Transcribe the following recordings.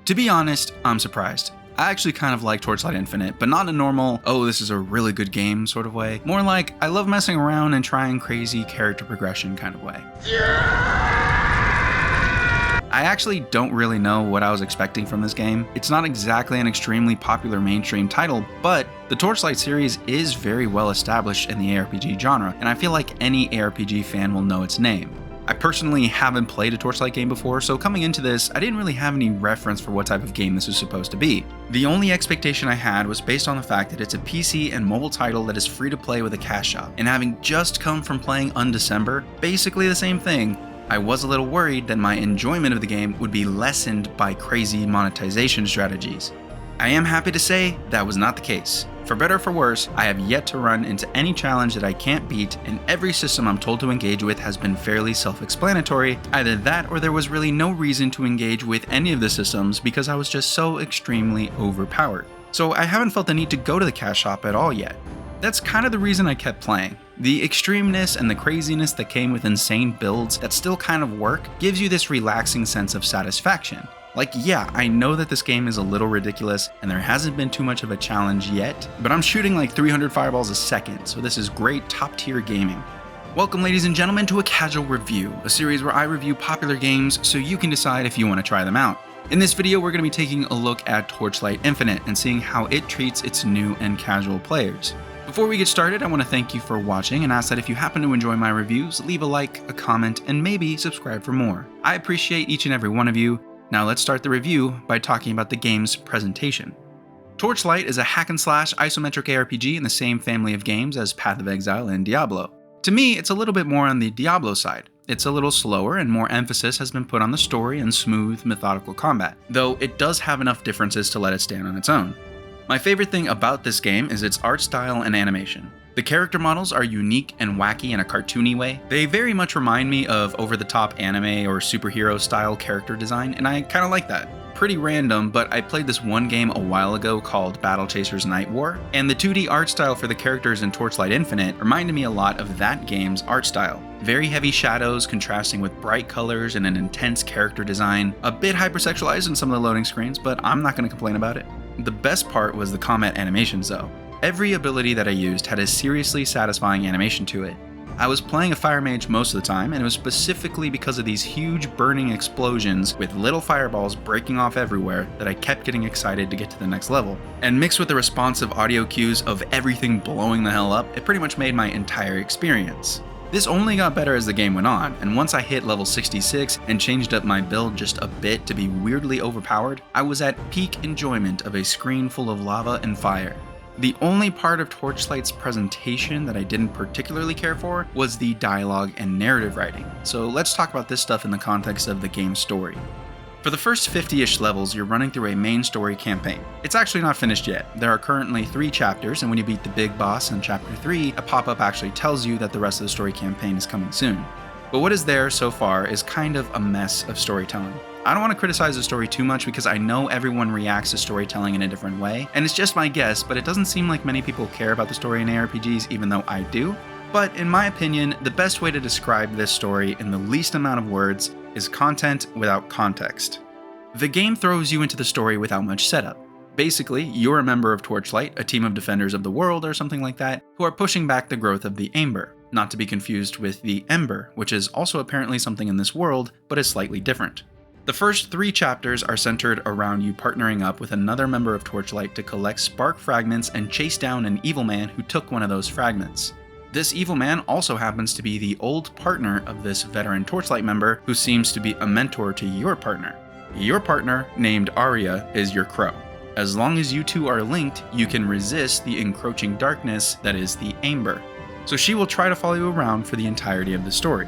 To be honest, I'm surprised. I actually kind of like Torchlight Infinite, but not in a normal, oh, this is a really good game sort of way. More like, I love messing around and trying crazy character progression kind of way. I actually don't really know what I was expecting from this game. It's not exactly an extremely popular mainstream title, but the Torchlight series is very well established in the ARPG genre, and I feel like any ARPG fan will know its name. I personally haven't played a Torchlight game before, so coming into this, I didn't really have any reference for what type of game this was supposed to be. The only expectation I had was based on the fact that it's a PC and mobile title that is free to play with a cash shop, and having just come from playing Undecember, basically the same thing, I was a little worried that my enjoyment of the game would be lessened by crazy monetization strategies. I am happy to say that was not the case. For better or for worse, I have yet to run into any challenge that I can't beat, and every system I'm told to engage with has been fairly self-explanatory. Either that or there was really no reason to engage with any of the systems because I was just so extremely overpowered. So I haven't felt the need to go to the cash shop at all yet. That's kind of the reason I kept playing. The extremeness and the craziness that came with insane builds that still kind of work gives you this relaxing sense of satisfaction. Like, yeah, I know that this game is a little ridiculous and there hasn't been too much of a challenge yet, but I'm shooting like 300 fireballs a second, so this is great top-tier gaming. Welcome, ladies and gentlemen, to a casual review, a series where I review popular games so you can decide if you want to try them out. In this video, we're going to be taking a look at Torchlight Infinite and seeing how it treats its new and casual players. Before we get started, I want to thank you for watching and ask that if you happen to enjoy my reviews, leave a like, a comment, and maybe subscribe for more. I appreciate each and every one of you. Now let's start the review by talking about the game's presentation. Torchlight is a hack-and-slash isometric ARPG in the same family of games as Path of Exile and Diablo. To me, it's a little bit more on the Diablo side. It's a little slower and more emphasis has been put on the story and smooth, methodical combat, though it does have enough differences to let it stand on its own. My favorite thing about this game is its art style and animation. The character models are unique and wacky in a cartoony way. They very much remind me of over-the-top anime or superhero style character design, and I kinda like that. Pretty random, but I played this one game a while ago called Battle Chasers Night War, and the 2D art style for the characters in Torchlight Infinite reminded me a lot of that game's art style. Very heavy shadows contrasting with bright colors and an intense character design. A bit hypersexualized in some of the loading screens, but I'm not gonna complain about it. The best part was the combat animations though. Every ability that I used had a seriously satisfying animation to it. I was playing a fire mage most of the time, and it was specifically because of these huge burning explosions with little fireballs breaking off everywhere that I kept getting excited to get to the next level. And mixed with the responsive audio cues of everything blowing the hell up, it pretty much made my entire experience. This only got better as the game went on, and once I hit level 66 and changed up my build just a bit to be weirdly overpowered, I was at peak enjoyment of a screen full of lava and fire. The only part of Torchlight's presentation that I didn't particularly care for was the dialogue and narrative writing, so let's talk about this stuff in the context of the game's story. For the first 50-ish levels, you're running through a main story campaign. It's actually not finished yet. There are currently 3 chapters, and when you beat the big boss in chapter 3, a pop-up actually tells you that the rest of the story campaign is coming soon. But what is there so far is kind of a mess of storytelling. I don't want to criticize the story too much because I know everyone reacts to storytelling in a different way, and it's just my guess, but it doesn't seem like many people care about the story in ARPGs even though I do. But in my opinion, the best way to describe this story in the least amount of words is content without context. The game throws you into the story without much setup. Basically, you're a member of Torchlight, a team of defenders of the world or something like that, who are pushing back the growth of the Amber, not to be confused with the Ember, which is also apparently something in this world, but is slightly different. The first 3 chapters are centered around you partnering up with another member of Torchlight to collect spark fragments and chase down an evil man who took one of those fragments. This evil man also happens to be the old partner of this veteran Torchlight member who seems to be a mentor to your partner. Your partner, named Arya, is your crow. As long as you two are linked, you can resist the encroaching darkness that is the Amber. So she will try to follow you around for the entirety of the story.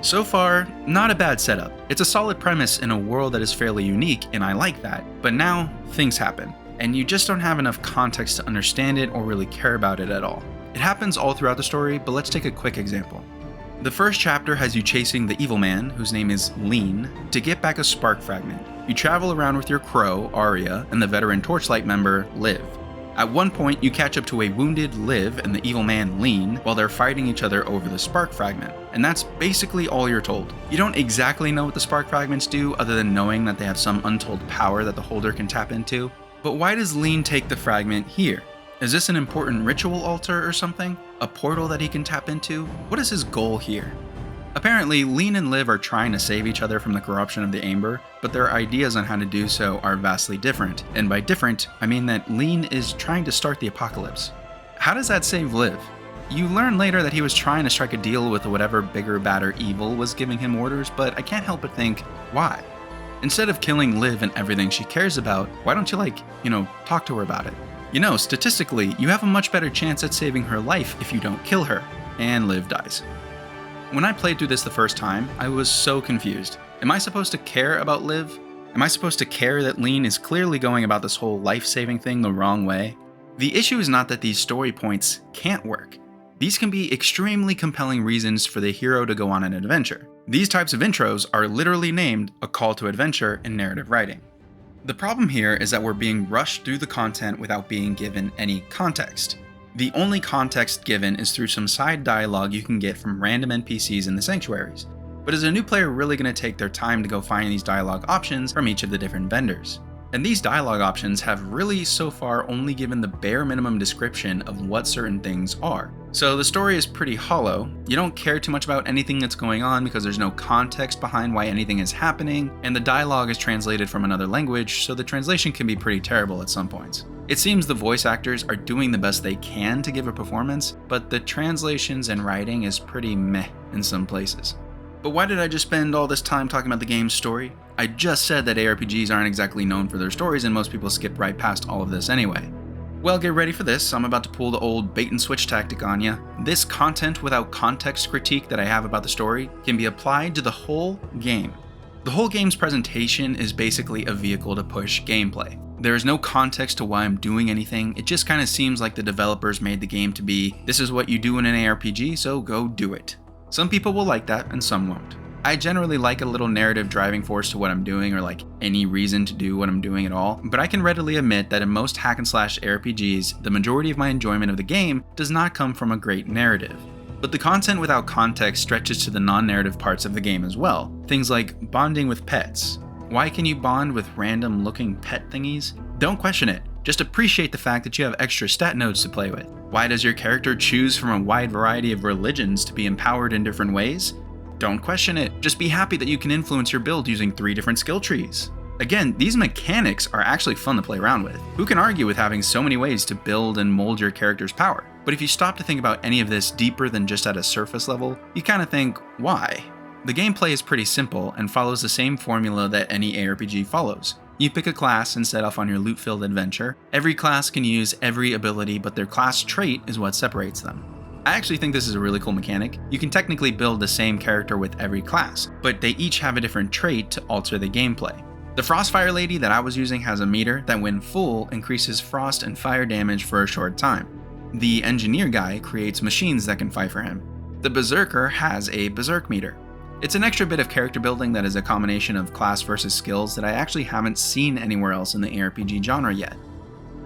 So far, not a bad setup. It's a solid premise in a world that is fairly unique, and I like that. But now, things happen, and you just don't have enough context to understand it or really care about it at all. It happens all throughout the story, but let's take a quick example. The first chapter has you chasing the evil man, whose name is Lean, to get back a spark fragment. You travel around with your crow, Arya, and the veteran Torchlight member, Liv. At one point, you catch up to a wounded Liv and the evil man Lean while they're fighting each other over the spark fragment, and that's basically all you're told. You don't exactly know what the spark fragments do other than knowing that they have some untold power that the holder can tap into. But why does Lean take the fragment here? Is this an important ritual altar or something? A portal that he can tap into? What is his goal here? Apparently, Lean and Liv are trying to save each other from the corruption of the Amber, but their ideas on how to do so are vastly different. And by different, I mean that Lean is trying to start the apocalypse. How does that save Liv? You learn later that he was trying to strike a deal with whatever bigger, badder evil was giving him orders, but I can't help but think, why? Instead of killing Liv and everything she cares about, why don't you talk to her about it? Statistically, you have a much better chance at saving her life if you don't kill her, and Liv dies. When I played through this the first time, I was so confused. Am I supposed to care about Liv? Am I supposed to care that Lean is clearly going about this whole life-saving thing the wrong way? The issue is not that these story points can't work. These can be extremely compelling reasons for the hero to go on an adventure. These types of intros are literally named a call to adventure in narrative writing. The problem here is that we're being rushed through the content without being given any context. The only context given is through some side dialogue you can get from random NPCs in the sanctuaries. But is a new player really going to take their time to go find these dialogue options from each of the different vendors? And these dialogue options have really so far only given the bare minimum description of what certain things are. So the story is pretty hollow. You don't care too much about anything that's going on because there's no context behind why anything is happening, and the dialogue is translated from another language, so the translation can be pretty terrible at some points. It seems the voice actors are doing the best they can to give a performance, but the translations and writing is pretty meh in some places. But why did I just spend all this time talking about the game's story? I just said that ARPGs aren't exactly known for their stories and most people skip right past all of this anyway. Well, get ready for this. I'm about to pull the old bait and switch tactic on ya. This content without context critique that I have about the story can be applied to the whole game. The whole game's presentation is basically a vehicle to push gameplay. There is no context to why I'm doing anything. It just kind of seems like the developers made the game to be, this is what you do in an ARPG, so go do it. Some people will like that and some won't. I generally like a little narrative driving force to what I'm doing, or like any reason to do what I'm doing at all, but I can readily admit that in most hack and slash RPGs, the majority of my enjoyment of the game does not come from a great narrative. But the content without context stretches to the non-narrative parts of the game as well. Things like bonding with pets. Why can you bond with random looking pet thingies? Don't question it. Just appreciate the fact that you have extra stat nodes to play with. Why does your character choose from a wide variety of religions to be empowered in different ways? Don't question it. Just be happy that you can influence your build using 3 different skill trees. Again, these mechanics are actually fun to play around with. Who can argue with having so many ways to build and mold your character's power? But if you stop to think about any of this deeper than just at a surface level, you kind of think, why? The gameplay is pretty simple and follows the same formula that any ARPG follows. You pick a class and set off on your loot-filled adventure. Every class can use every ability, but their class trait is what separates them. I actually think this is a really cool mechanic. You can technically build the same character with every class, but they each have a different trait to alter the gameplay. The Frostfire Lady that I was using has a meter that when full increases frost and fire damage for a short time. The Engineer guy creates machines that can fight for him. The Berserker has a Berserk meter. It's an extra bit of character building that is a combination of class versus skills that I actually haven't seen anywhere else in the ARPG genre yet.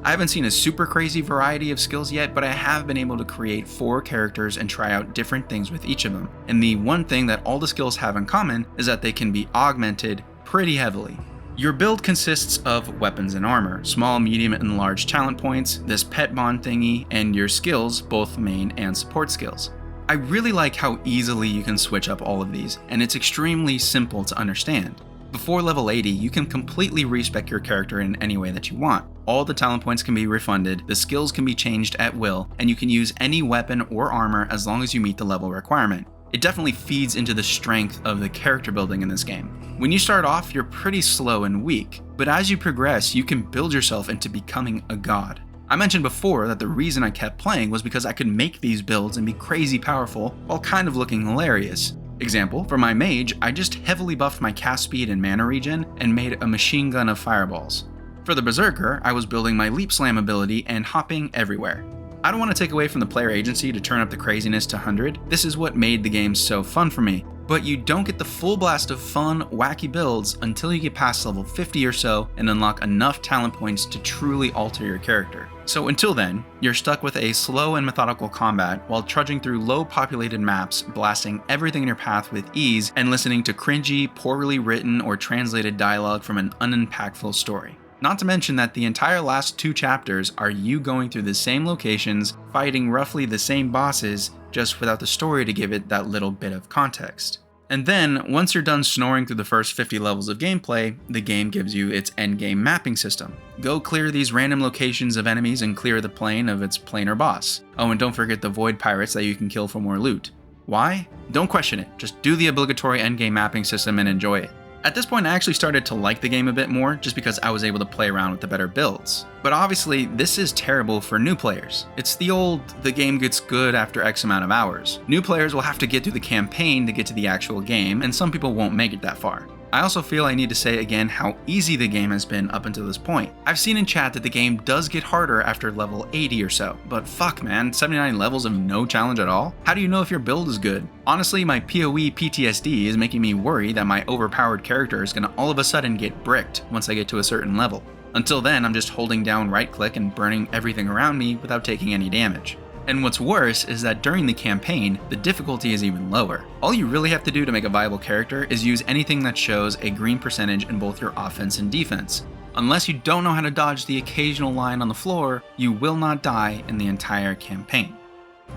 I haven't seen a super crazy variety of skills yet, but I have been able to create 4 characters and try out different things with each of them. And the one thing that all the skills have in common is that they can be augmented pretty heavily. Your build consists of weapons and armor, small, medium, and large talent points, this pet bond thingy, and your skills, both main and support skills. I really like how easily you can switch up all of these, and it's extremely simple to understand. Before level 80, you can completely respec your character in any way that you want. All the talent points can be refunded, the skills can be changed at will, and you can use any weapon or armor as long as you meet the level requirement. It definitely feeds into the strength of the character building in this game. When you start off, you're pretty slow and weak, but as you progress, you can build yourself into becoming a god. I mentioned before that the reason I kept playing was because I could make these builds and be crazy powerful while kind of looking hilarious. Example, for my mage, I just heavily buffed my cast speed and mana regen and made a machine gun of fireballs. For the Berserker, I was building my leap slam ability and hopping everywhere. I don't want to take away from the player agency to turn up the craziness to 100, this is what made the game so fun for me, but you don't get the full blast of fun, wacky builds until you get past level 50 or so and unlock enough talent points to truly alter your character. So until then, you're stuck with a slow and methodical combat while trudging through low-populated maps, blasting everything in your path with ease, and listening to cringy, poorly written or translated dialogue from an unimpactful story. Not to mention that the entire last 2 chapters are you going through the same locations, fighting roughly the same bosses, just without the story to give it that little bit of context. And then, once you're done snoring through the first 50 levels of gameplay, the game gives you its endgame mapping system. Go clear these random locations of enemies and clear the plane of its plane or boss. Oh, and don't forget the void pirates that you can kill for more loot. Why? Don't question it, just do the obligatory endgame mapping system and enjoy it. At this point, I actually started to like the game a bit more just because I was able to play around with the better builds. But obviously, this is terrible for new players. It's the old, the game gets good after X amount of hours. New players will have to get through the campaign to get to the actual game, and some people won't make it that far. I also feel I need to say again how easy the game has been up until this point. I've seen in chat that the game does get harder after level 80 or so, but fuck man, 79 levels of no challenge at all? How do you know if your build is good? Honestly, my PoE PTSD is making me worry that my overpowered character is gonna all of a sudden get bricked once I get to a certain level. Until then, I'm just holding down right click and burning everything around me without taking any damage. And what's worse is that during the campaign, the difficulty is even lower. All you really have to do to make a viable character is use anything that shows a green percentage in both your offense and defense. Unless you don't know how to dodge the occasional line on the floor, you will not die in the entire campaign.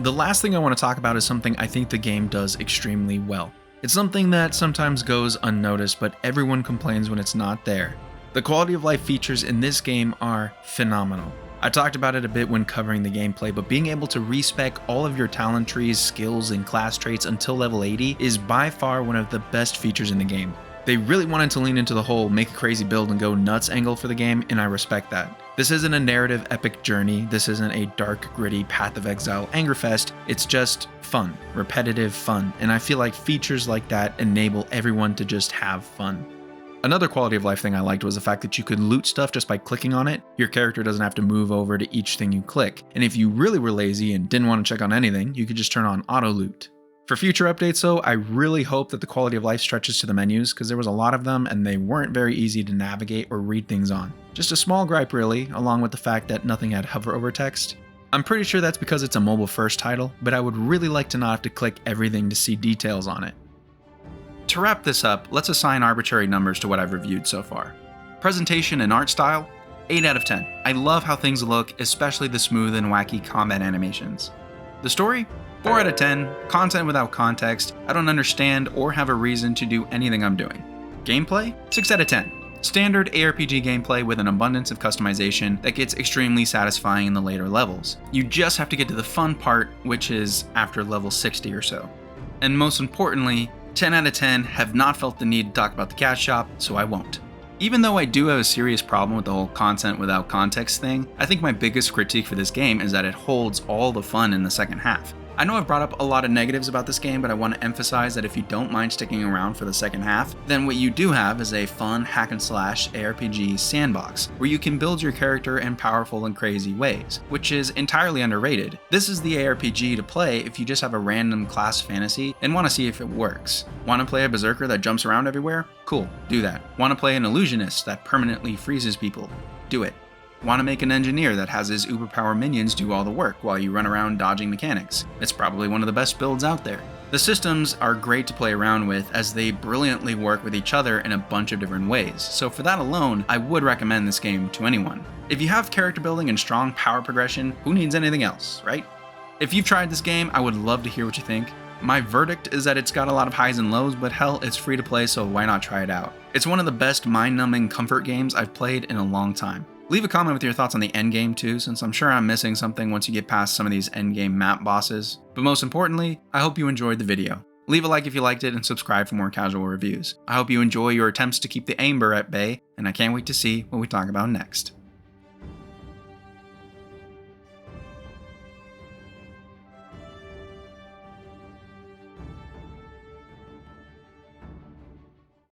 The last thing I want to talk about is something I think the game does extremely well. It's something that sometimes goes unnoticed, but everyone complains when it's not there. The quality of life features in this game are phenomenal. I talked about it a bit when covering the gameplay, but being able to respec all of your talent trees, skills, and class traits until level 80 is by far one of the best features in the game. They really wanted to lean into the whole make a crazy build and go nuts angle for the game, and I respect that. This isn't a narrative epic journey, this isn't a dark, gritty Path of Exile anger fest, it's just fun, repetitive fun, and I feel like features like that enable everyone to just have fun. Another quality of life thing I liked was the fact that you could loot stuff just by clicking on it. Your character doesn't have to move over to each thing you click. And if you really were lazy and didn't want to check on anything, you could just turn on auto loot. For future updates though, I really hope that the quality of life stretches to the menus because there was a lot of them and they weren't very easy to navigate or read things on. Just a small gripe really, along with the fact that nothing had hover over text. I'm pretty sure that's because it's a mobile first title, but I would really like to not have to click everything to see details on it. To wrap this up, let's assign arbitrary numbers to what I've reviewed so far. Presentation and art style, 8 out of 10. I love how things look, especially the smooth and wacky combat animations. The story, 4 out of 10. Content without context, I don't understand or have a reason to do anything I'm doing. Gameplay, 6 out of 10. Standard ARPG gameplay with an abundance of customization that gets extremely satisfying in the later levels. You just have to get to the fun part, which is after level 60 or so. And most importantly, 10 out of 10 have not felt the need to talk about the cat shop, so I won't. Even though I do have a serious problem with the whole content without context thing, I think my biggest critique for this game is that it holds all the fun in the second half. I know I've brought up a lot of negatives about this game, but I want to emphasize that if you don't mind sticking around for the second half, then what you do have is a fun hack and slash ARPG sandbox, where you can build your character in powerful and crazy ways, which is entirely underrated. This is the ARPG to play if you just have a random class fantasy and want to see if it works. Want to play a berserker that jumps around everywhere? Cool, do that. Want to play an illusionist that permanently freezes people? Do it. Want to make an engineer that has his uberpower minions do all the work while you run around dodging mechanics? It's probably one of the best builds out there. The systems are great to play around with as they brilliantly work with each other in a bunch of different ways, so for that alone, I would recommend this game to anyone. If you have character building and strong power progression, who needs anything else, right? If you've tried this game, I would love to hear what you think. My verdict is that it's got a lot of highs and lows, but hell, it's free to play, so why not try it out? It's one of the best mind-numbing comfort games I've played in a long time. Leave a comment with your thoughts on the endgame too, since I'm sure I'm missing something once you get past some of these endgame map bosses. But most importantly, I hope you enjoyed the video. Leave a like if you liked it and subscribe for more casual reviews. I hope you enjoy your attempts to keep the Amber at bay, and I can't wait to see what we talk about next.